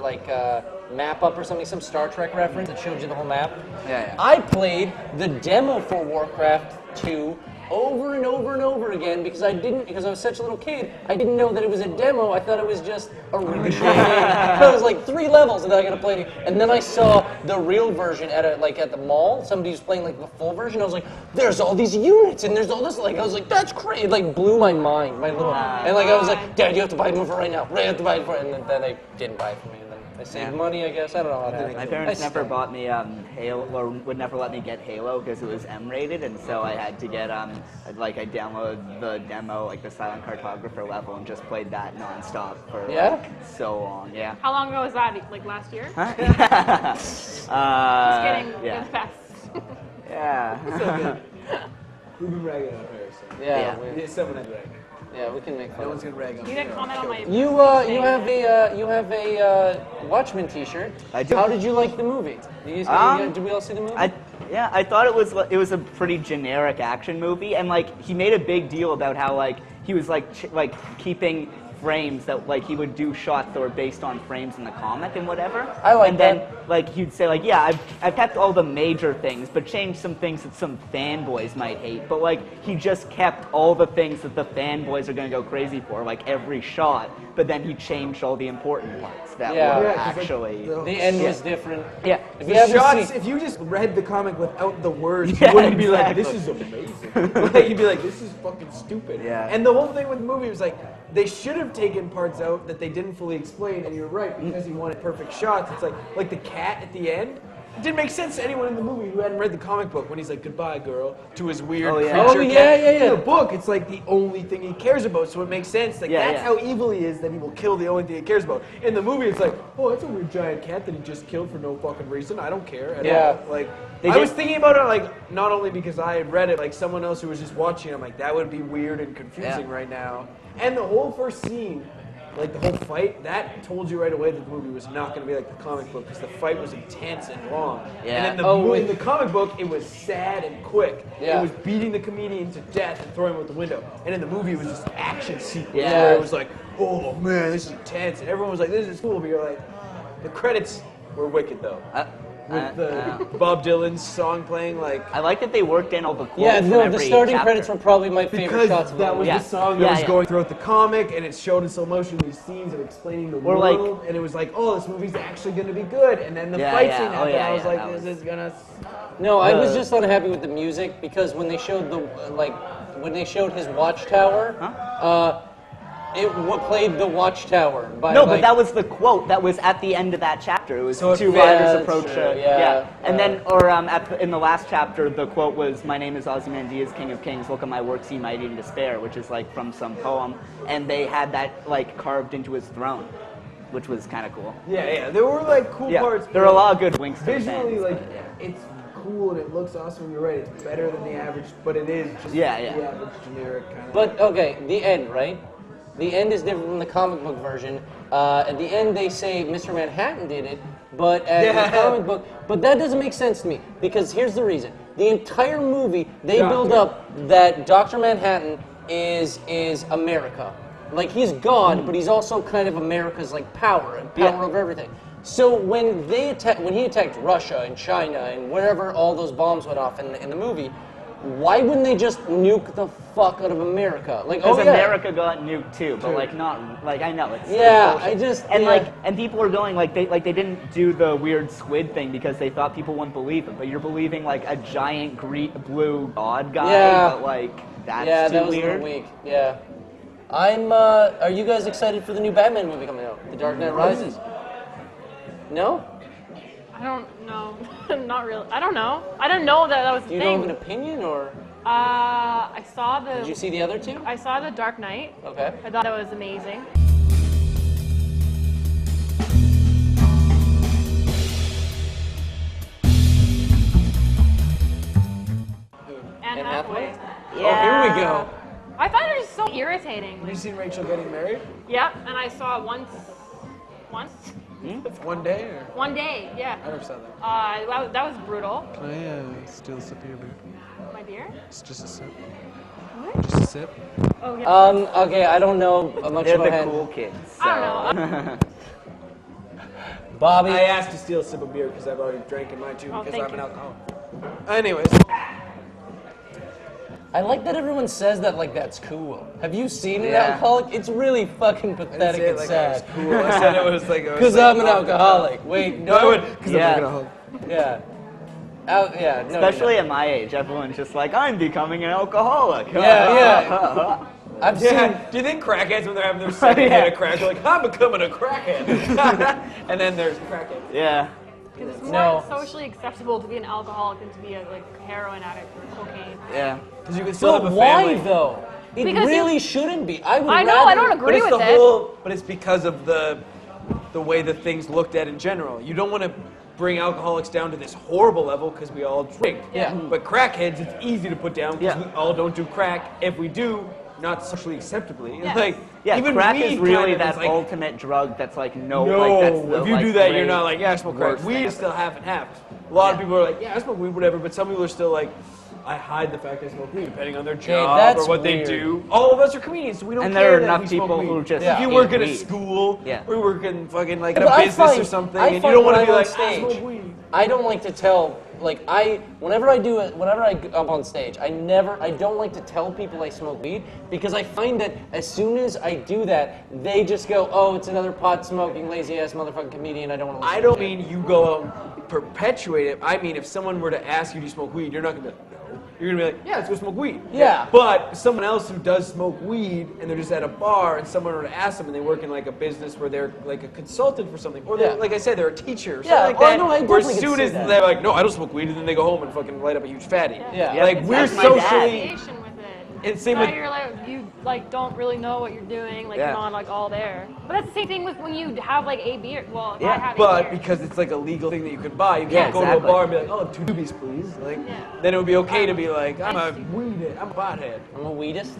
map up or something, some Star Trek reference that showed you the whole map. Yeah. I played the demo for Warcraft 2 over and over and over again because I was such a little kid, I didn't know that it was a demo. I thought it was just a really short game. So it was like 3 levels and then I got to play it. And then I saw the real version at the mall. Somebody was playing like the full version. I was like, there's all these units and there's all this, like, I was like, that's crazy. It like blew my mind, my little, and like I was like, Dad, you have to buy it for right now. You have to buy it for, and then they didn't buy it for me. I saved money, I guess. I don't know how to happen. My parents never bought me Halo, or would never let me get Halo because it was M-rated, and so I had to get I downloaded the demo, like the Silent Cartographer level, and just played that nonstop for so long. Yeah. How long ago was that? Like last year? Huh? Just kidding. Yeah. It's fast. Yeah. We've been ragging on her, so. Yeah. Someone had ragged. Yeah, we can make fun. No one's gonna rag on You didn't comment on my. You have a Watchmen T-shirt. I do. How did you like the movie? Did we all see the movie? I thought it was a pretty generic action movie, and like he made a big deal about how like he was like keeping frames that like he would do shots that were based on frames in the comic and whatever. I like and that. then like he'd say like, yeah, I've kept all the major things, but changed some things that some fanboys might hate. But like he just kept all the things that the fanboys are gonna go crazy for, like every shot. But then he changed all the important parts that were actually. The end was different. Yeah. If you just read the comic without the words, you wouldn't be like, this is amazing. Like, you'd be like, this is fucking stupid. Yeah. And the whole thing with the movie was like, they should have taken parts out that they didn't fully explain, and you're right, because he wanted perfect shots. It's like the cat at the end. It didn't make sense to anyone in the movie who hadn't read the comic book when he's like, goodbye, girl, to his weird creature cat. In the book, it's like the only thing he cares about, so it makes sense. Like, that's how evil he is, that he will kill the only thing he cares about. In the movie, it's like, oh, that's a weird giant cat that he just killed for no fucking reason. I don't care at all. Like, I was thinking about it, like, not only because I had read it, like, someone else who was just watching it, I'm like, that would be weird and confusing right now. And the whole first scene, like the whole fight, that told you right away that the movie was not going to be like the comic book because the fight was intense and long. Yeah. And in the comic book, it was sad and quick. It was beating the comedian to death and throwing him out the window. And in the movie, it was just action sequence where it was like, oh man, this is intense. And everyone was like, this is cool. But you're like, the credits were wicked though. With Bob Dylan's song playing, like... I like that they worked in all the quotes the starting credits were probably my favorite shots of the movie. That was the song that was going throughout the comic, and it showed in slow motion these scenes of explaining the world, and it was like, oh, this movie's actually going to be good, and then the fight scene happened, and I was like, this is going to... No, I was just unhappy with the music, because when they showed his watchtower, it played the Watchtower. But that was the quote that was at the end of that chapter. It was two riders approach. And then, in the last chapter, the quote was, "My name is Ozymandias, King of Kings. Look at my works, ye mighty in despair," which is like from some poem. And they had that like carved into his throne, which was kind of cool. Yeah. There were like cool parts. There were a lot of good winks. Visually, like it's cool and it looks awesome. You're right. It's better than the average, but it is just the average generic kind of. But okay, the end, right? The end is different from the comic book version. At the end, they say Mr. Manhattan did it, but in the comic book, but that doesn't make sense to me because here's the reason: the entire movie they build up that Dr. Manhattan is America, like he's God, but he's also kind of America's like power over everything. So when he attacked Russia and China and wherever all those bombs went off in the movie. Why wouldn't they just nuke the fuck out of America? Like, because America got nuked too, but like not like I know it's and people were going like they didn't do the weird squid thing because they thought people wouldn't believe it, but you're believing like a giant blue god guy, but like that's too that was weird. A little weak. Yeah, are you guys excited for the new Batman movie coming out, The Dark Knight Rises? No. I don't know. Not really. I don't know. I don't know that was the thing. You don't have an opinion, or? I saw the... Did you see the other two? I saw The Dark Knight. Okay. I thought it was amazing. Anne Hathaway. Yeah. Oh, here we go. I thought it was so irritating. Have you seen Rachel getting married? Yep, and I saw it once. One day, or? One day, yeah. I never saw that. That was brutal. Can I steal a sip of your beer? My beer? It's just a sip. What? Just a sip. Oh, yeah. Okay, I don't know much They're about the cool kids. So. I don't know. Bobby. I asked to steal a sip of beer because I've already drank in mine too because I'm an alcoholic. Anyways. I like that everyone says that like that's cool. Have you seen an Yeah. alcoholic? It's really fucking pathetic and sad. Cool. I said it was like Because I'm an alcoholic. Wait, no. Because Yeah. I'm alcoholic. Yeah. Yeah. No, Especially at my age, everyone's just like, I'm becoming an alcoholic. Yeah. I've Yeah. seen. Do you think crackheads, when they're having their second hit of crack, are like, I'm becoming a crackhead? And then there's crackheads. Yeah. Because it's more No. socially acceptable to be an alcoholic than to be a heroin addict or cocaine. Yeah. Because you can still have But a why family. though? It Because really you- shouldn't be. I would I know, rather- I don't But agree it's with the it. whole. But it's because of the way the thing's looked at in general. You don't want to bring alcoholics down to this horrible level because we all drink. Yeah. But crackheads, it's easy to put down because Yeah. we all don't do crack. If we do, not socially acceptably. Yes. Like Yeah, even crack weed is really kind of that is like, ultimate drug that's like No, like that's the, if you like, do that, great you're not like, yeah, I smoke crack. worst Weed thing is still ever. half and half. A lot of Yeah. people are like, yeah, I smoke weed, whatever, but some people are still like, I hide the fact I smoke weed, depending on their job that's or what they weird. do. All of us are comedians, so we don't And care there are that enough we smoke people weed. who just If you hate work at a weed. school, Yeah. or you work in fucking like But a I business find- or something, I and you find don't want to when be I'm on like, I stage, smoke weed. I don't like to tell, like whenever I do it, whenever I go up on stage, I don't like to tell people I smoke weed because I find that as soon as I do that, they just go, oh, it's another pot smoking lazy ass motherfucking comedian. I don't want to. I don't mean you go out and perpetuate it. I mean, if someone were to ask you, do you smoke weed, you're not going to be like, no. You're going to be like, yeah, let's go smoke weed. Yeah. But someone else who does smoke weed and they're just at a bar and someone were to ask them and they work in like a business where they're like a consultant for something, or they're, Yeah. like I said, they're a teacher or Yeah, something like well, that. no, I where definitely as can soon see as that. they're like, no, I don't smoke weed, and then they go home and fucking light up a huge fatty. Yeah. Like we're That's my dad. socially. Association with it. It's same now with- you're like you like don't really know what you're doing, like Yeah. you're not like all there. But that's the same thing with when you have like a beer. Well, if I Yeah, have a But beer. because it's like a legal thing that you can buy, you can't Yeah, go to a exactly. bar and be like, oh, 2 doobies, please. Like, Yeah. then it would be okay to be like, I'm a weedhead, I'm a pothead. I'm a weedist.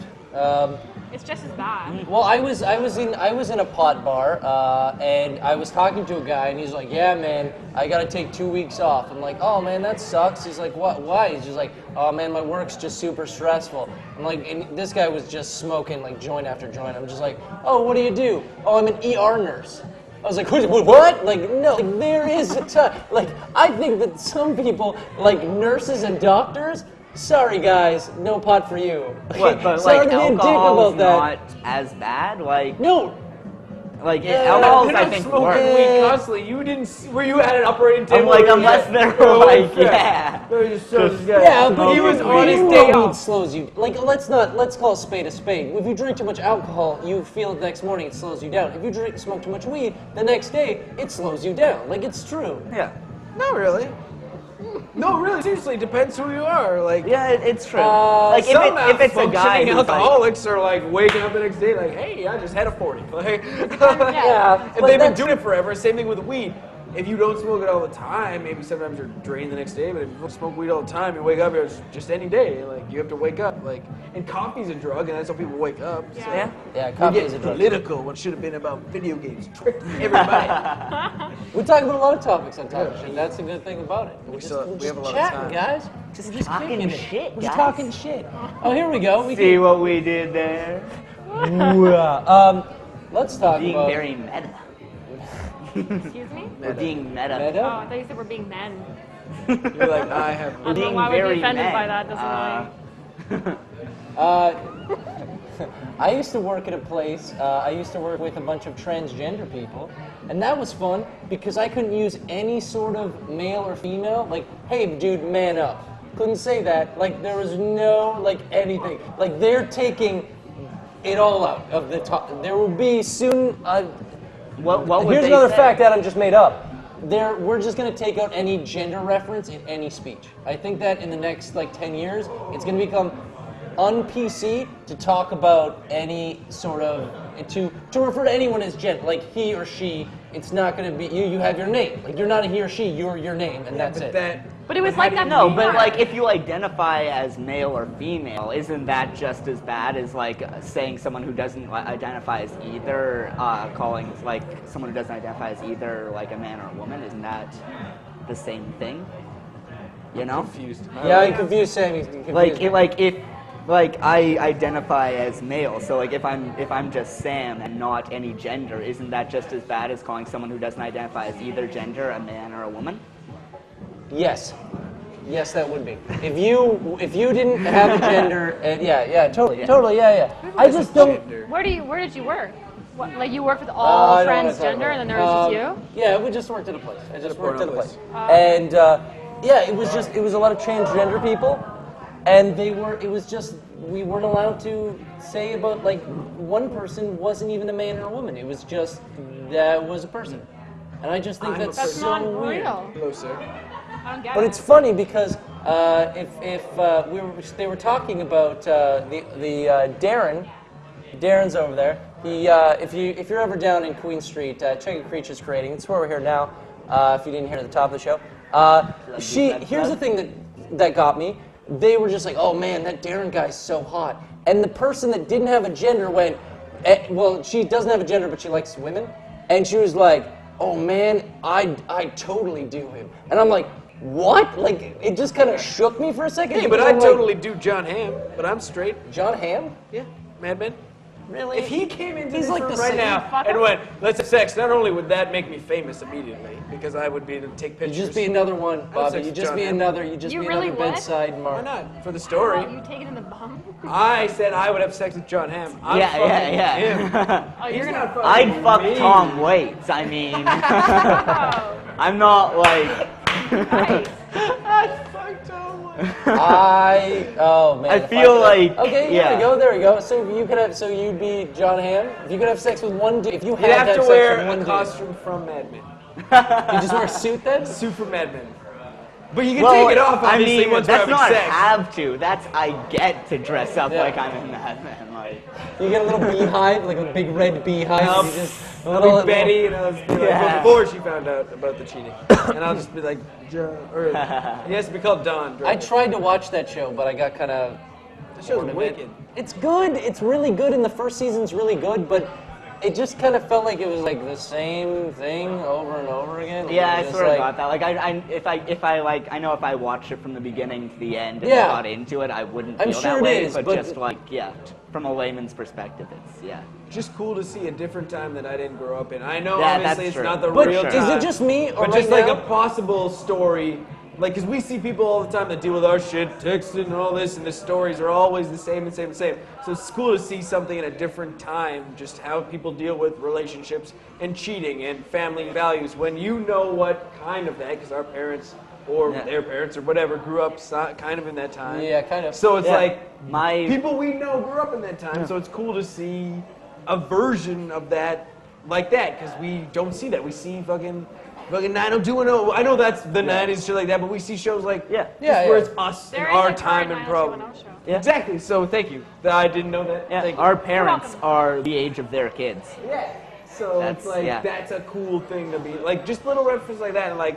It's just as bad. Well, I was in a pot bar, and I was talking to a guy, and he's like, "Yeah, man, I gotta take 2 weeks off." I'm like, "Oh man, that sucks." He's like, "What? Why?" He's just like, "Oh man, my work's just super stressful." I'm like, and this guy was just smoking like joint after joint. I'm just like, "Oh, what do you do?" "Oh, I'm an ER nurse." I was like, what? Like, no, like, there is a time. Like, I think that some people, like nurses and doctors, sorry guys, no pot for you. What, but Sorry like to be a dick alcohol's about that. not as bad? Like, No, like Yeah, alcohol's They're I not think smoking worse. weed constantly. You didn't. Were you at an operating table? I'm like, where you unless had- they're Oh, like, fair. yeah. They just showed this guy Yeah, but he was you on his know day weed off. slows you. Like, let's call a spade a spade. If you drink too much alcohol, you feel it the next morning, it slows you down. If you smoke too much weed, the next day, it slows you down. Like, it's true. Yeah. Not really. No, really, seriously, it depends who you are. Like, Yeah, it's true. Uh, like some if it's a guy functioning who's like, alcoholics are like waking up the next day like, hey, I just had a 40. Like, Yeah, if but they've been that's- doing it forever, same thing with weed. If you don't smoke it all the time, maybe sometimes you're drained the next day. But if you smoke weed all the time, you wake up just any day. Like you have to wake up. Like, and coffee's a drug, and that's how people wake up. So. Yeah. Yeah, We coffee get is a drug. political when it should have been about video games. Tricked everybody. We talk about a lot of topics on Talking Shit. That's a good thing about it. We're just we have a lot of chatting, time. guys. Just We're talking kicking it. shit, We're just guys. talking shit. Oh, here we go. We see what we did there? let's talk Being about very meta. Excuse me? We're being meta. Oh, meta. I thought you said we're being men. You're like, I have. I don't know being why would very be offended men. by that. Doesn't I used to work at a place, I used to work with a bunch of transgender people, and that was fun because I couldn't use any sort of male or female, like, hey dude, man up. Couldn't say that, like there was no, like anything. Like they're taking it all out of the top. There will be soon, What would here's they another say? fact Adam just made up. We're just going to take out any gender reference in any speech. I think that in the next like 10 years, it's going to become un-PC to talk about any sort of, to refer to anyone as gender, like he or she. It's not going to be, you have your name. Like you're not a he or she, you're your name, and that's But it. that. But it was like that No, before. but like if you identify as male or female, isn't that just as bad as like saying someone who doesn't identify as either, calling like someone who doesn't identify as either like a man or a woman? Isn't that the same thing? You know? Confused. Yeah, I'm confused, Sam. He's confused. Like I identify as male, so like if I'm just Sam and not any gender, isn't that just as bad as calling someone who doesn't identify as either gender a man or a woman? Yes. Yes, that would be. If you didn't have a gender, totally, yeah. I just don't. Where did you work? What, like you worked with all transgender, and then there was just you? Yeah, we just worked at a place. I just worked at a place, and it was a lot of transgender people, and we weren't allowed to say about, like, one person wasn't even a man or a woman. It was just that was a person, and I just think that's so not weird. real. Hello, sir. I don't get But it. it's funny because they were talking about Darren's over there. He if you're ever down in Queen Street, check out Creatures Creating. It's where we're here now. If you didn't hear at the top of the show, here's the thing that got me. They were just like, oh man, that Darren guy's so hot. And the person that didn't have a gender went, well, she doesn't have a gender, but she likes women, and she was like, oh man, I totally do him. And I'm like, what? Like, it just kind of shook me for a second. Hey, but because I I'm totally do John Hamm, but I'm straight. like, John Hamm? Yeah, Mad Men. Really? If he came into He's this like room the right same now and went, let's have sex, not only would that make me famous immediately, because I would be able to take You pictures. just be another one, Bobby. sex You with just John be Hamm. another. You just You be really another would? bedside Why mark. not? For the story. You take it in the bum? I said I would have sex with John Hamm. I'm Yeah, fucking yeah. him. Oh, He's you're not gonna. fucking I'd fuck me. Tom Waits. I mean, Oh, I'm not like. nice. Oh man. I if feel could- like- Okay, yeah. there we go. So you'd be John Hamm. If you could have sex with one dude, if you You'd had have to sex wear with one a dude, costume from Mad Men. you just wear a suit then? Suit from Mad Men. But you can Well, take it off, I obviously, mean, once that's we're having not sex. have to. That's I get to dress up Yeah. like I'm in Mad Men. Like, You get a little beehive, like a big red beehive. Nope. And you just a I'll little be Betty, and I'll just be like, Yeah. before she found out about the cheating. And I'll just be like, John, or he has to be called Don. I tried to watch that show, but I got kind of. The show's wicked. It's good. It's really good, and the first season's really good, but it just kind of felt like it was like the same thing over and over again. Like, yeah, it I was sort of like- got that. Like, I know if I watched it from the beginning to the end and Yeah. got into it, I wouldn't I'm feel sure that it way. is, but but- just like, yeah, from a layman's perspective, it's Just cool to see a different time that I didn't grow up in. I know, Yeah, obviously, that's it's true. not the But real is time. it just me, or But right just like now? a possible story, like, because we see people all the time that deal with our shit, texting and all this, and the stories are always the same and same and same. So it's cool to see something in a different time, just how people deal with relationships and cheating and family values when you know what kind of that, because our parents or Yeah. their parents or whatever grew up kind of in that time. Yeah, kind of. So it's Yeah. like my people we know grew up in that time, so it's cool to see a version of that like that, because we don't see that. We see fucking 90210. I know that's the 90s, shit like that, but we see shows like Yeah. just where it's us There and is our a time current and problem. 90210 show. Yeah. Exactly. So thank you. I didn't know that. yeah, Thank you. our parents welcome. are the age of their kids. Yeah. So That's- it's like yeah. that's a cool thing to be like, just little references like that, and like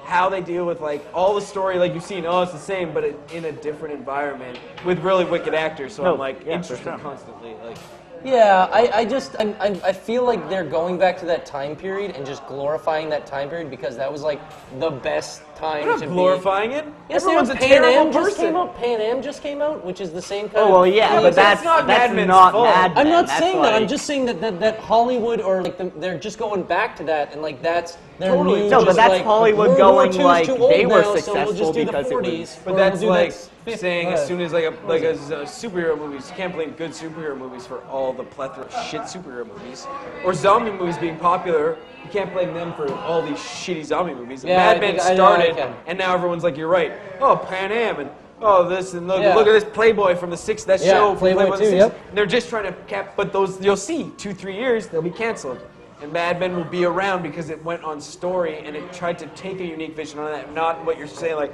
how they deal with like all the story, like you've seen, oh, it's the same, but in a different environment with really wicked actors. So No, I'm like yeah, for interested sure. constantly. Like, Yeah, I feel like they're going back to that time period and just glorifying that time period because that was like the best time we're to not glorifying it. be. Yes, Everyone's a Pan terrible Am just person. came out. Pan Am just came out, which is the same kind Oh of. well, yeah, but but that's that's not Mad Men's not fault. Mad Men. I'm not That's saying that. I'm like- just saying that Hollywood or like they're just going back to that and like that's their Totally. new. No, but just, that's like, Hollywood World War going II's like too old they were now, so we'll successful just do the because it 40s, was. But or that's we'll do like the 50s. saying as soon as like a superhero movies, you can't blame good superhero movies for all the plethora of shit superhero movies, or zombie movies being popular. You can't blame them for all these shitty zombie movies. Yeah, Mad I Men think- I know I started, can. and now everyone's like, you're right. Oh, Pan Am and oh this and look Yeah. at this Playboy from the '60s. That Yeah, show from Playboy from the too, 60s. yep. And they're just trying to cap, but those you'll see 2-3 years they'll be canceled. And Mad Men will be around because it went on story and it tried to take a unique vision on that, not what you're saying. Like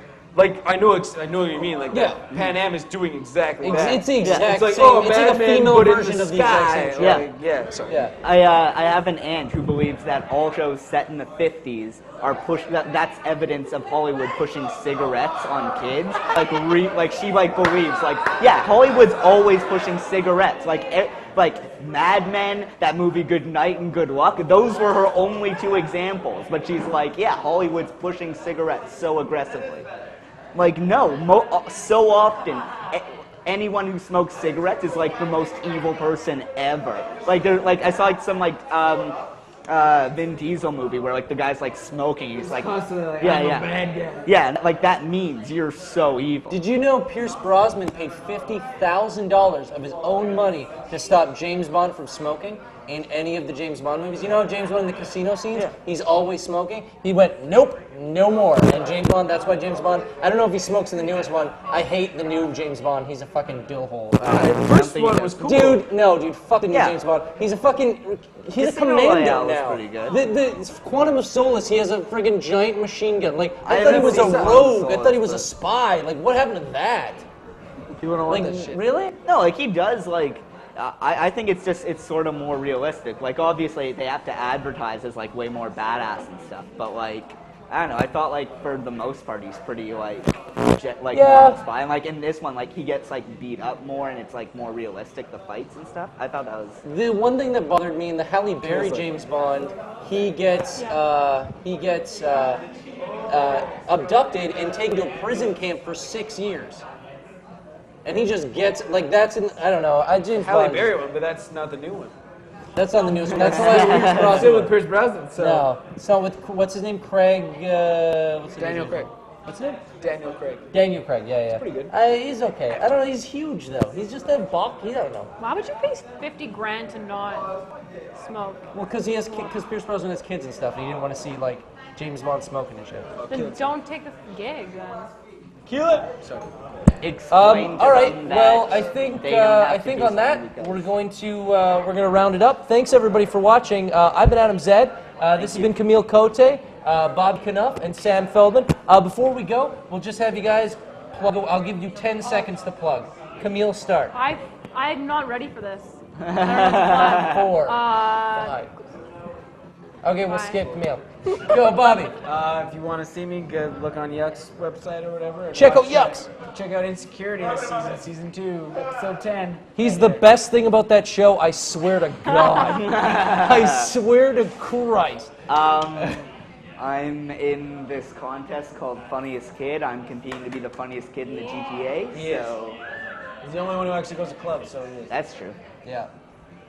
I know what you mean. Like Yeah. Pan Am is doing exactly that. It's the exact It's like same. oh, it's Mad like a Men female put in version the of the exact sky. same show. Yeah. Like, yeah. Sorry. Yeah. I have an aunt who believes that all shows set in the 50s are that's evidence of Hollywood pushing cigarettes on kids. Like she believes yeah, Hollywood's always pushing cigarettes. Like Mad Men, that movie Good Night and Good Luck, those were her only two examples. But she's like, yeah, Hollywood's pushing cigarettes so aggressively. Like no, so often. Anyone who smokes cigarettes is like the most evil person ever. Like I saw like some Vin Diesel movie where like the guy's like smoking. He's like, Constantly like, yeah, I'm a yeah, bad guy. yeah. And, like that means you're so evil. Did you know Pierce Brosnan paid $50,000 of his own money to stop James Bond from smoking in any of the James Bond movies? You know James Bond in the casino scenes? Yeah. He's always smoking. He went, nope, no more. And James Bond, that's why James Bond, I don't know if he smokes in the newest one. I hate the new James Bond. He's a fucking dillhole. First one was cool. Dude, fuck the new Yeah. James Bond. He's a fucking, he's Casino a commando Royale was now. pretty good. The Quantum of Solace, he has a friggin' giant machine gun. Like, I I thought he haven't was a seen Quantum of rogue. I Solace, thought he was a but- spy. Like, what happened to that? You want to want Like, that shit. really? No, like he does like. I think it's sort of more realistic. Like obviously they have to advertise as like way more badass and stuff, but like I don't know. I thought like for the most part he's pretty like Yeah. normal spy. And like in this one, like he gets like beat up more and it's like more realistic the fights and stuff. I thought that was. The one thing that bothered me in the Halle Berry James Bond, he gets abducted and taken to a prison camp for 6 years. And he just gets, like, that's in, I don't know, James Halle Bond. Berry one, but that's not the new one. That's not the newest one. That's the last Pierce It's still with Brosnan. Pierce Brosnan, so. No, it's not with, what's his name? Craig, what's his Daniel name? Craig. What's his name? Daniel Craig. Daniel Craig, yeah. pretty good. He's okay. I don't know, he's huge, though. He's just a buck, I don't know. Why would you pay 50 grand to not smoke? Well, because Pierce Brosnan has kids and stuff, and he didn't want to see, like, James Bond smoking and shit. Then don't take the gig then. Explain to All right. them that Well, I think they don't have I to think do on that something we're going to round it up. Thanks everybody for watching. I've been Adam Zed. This has been Camille Cote, Bob Knuff, and Sam Feldman. Before we go, we'll just have you guys plug. I'll give you 10 seconds to plug. Camille, start. I'm not ready for this. I don't know 4, Uh, 5. Okay, we'll Bye. skip Camille. Go, Bobby. If you want to see me, go look on Yuck's website or whatever. Check out Watch, Yucks. Check out Insecurity this season, season 2, episode 10. He's the best thing about that show. I swear to God. I swear to Christ. I'm in this contest called Funniest Kid. I'm competing to be the funniest kid in the GTA. So He's the only one who actually goes to clubs, so he is. that's true. Yeah.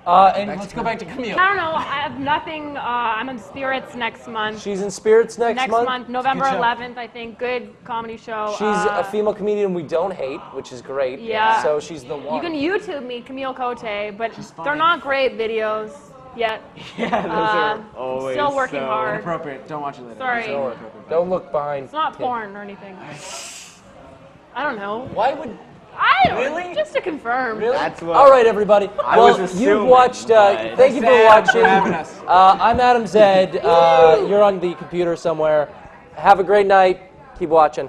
And let's go back to Camille. I don't know. I have nothing. I'm in Spirits next month. She's in Spirits next month. November Good show. 11th, I think. Good comedy show. She's a female comedian we don't hate, which is great. Yeah. So she's the one. You can YouTube me, Camille Cote, but they're not great videos yet. Yeah, those are always Still working so hard. Inappropriate. Don't watch it later. Sorry. Don't look behind. It's not Tim. porn or anything. I don't know. Why would? I don't Really? Just to confirm. Really? That's what- All right, everybody. I well, was you've assuming, watched. but- Thank you for Thanks, watching. for having us. I'm Adam Zed. You're on the computer somewhere. Have a great night. Keep watching.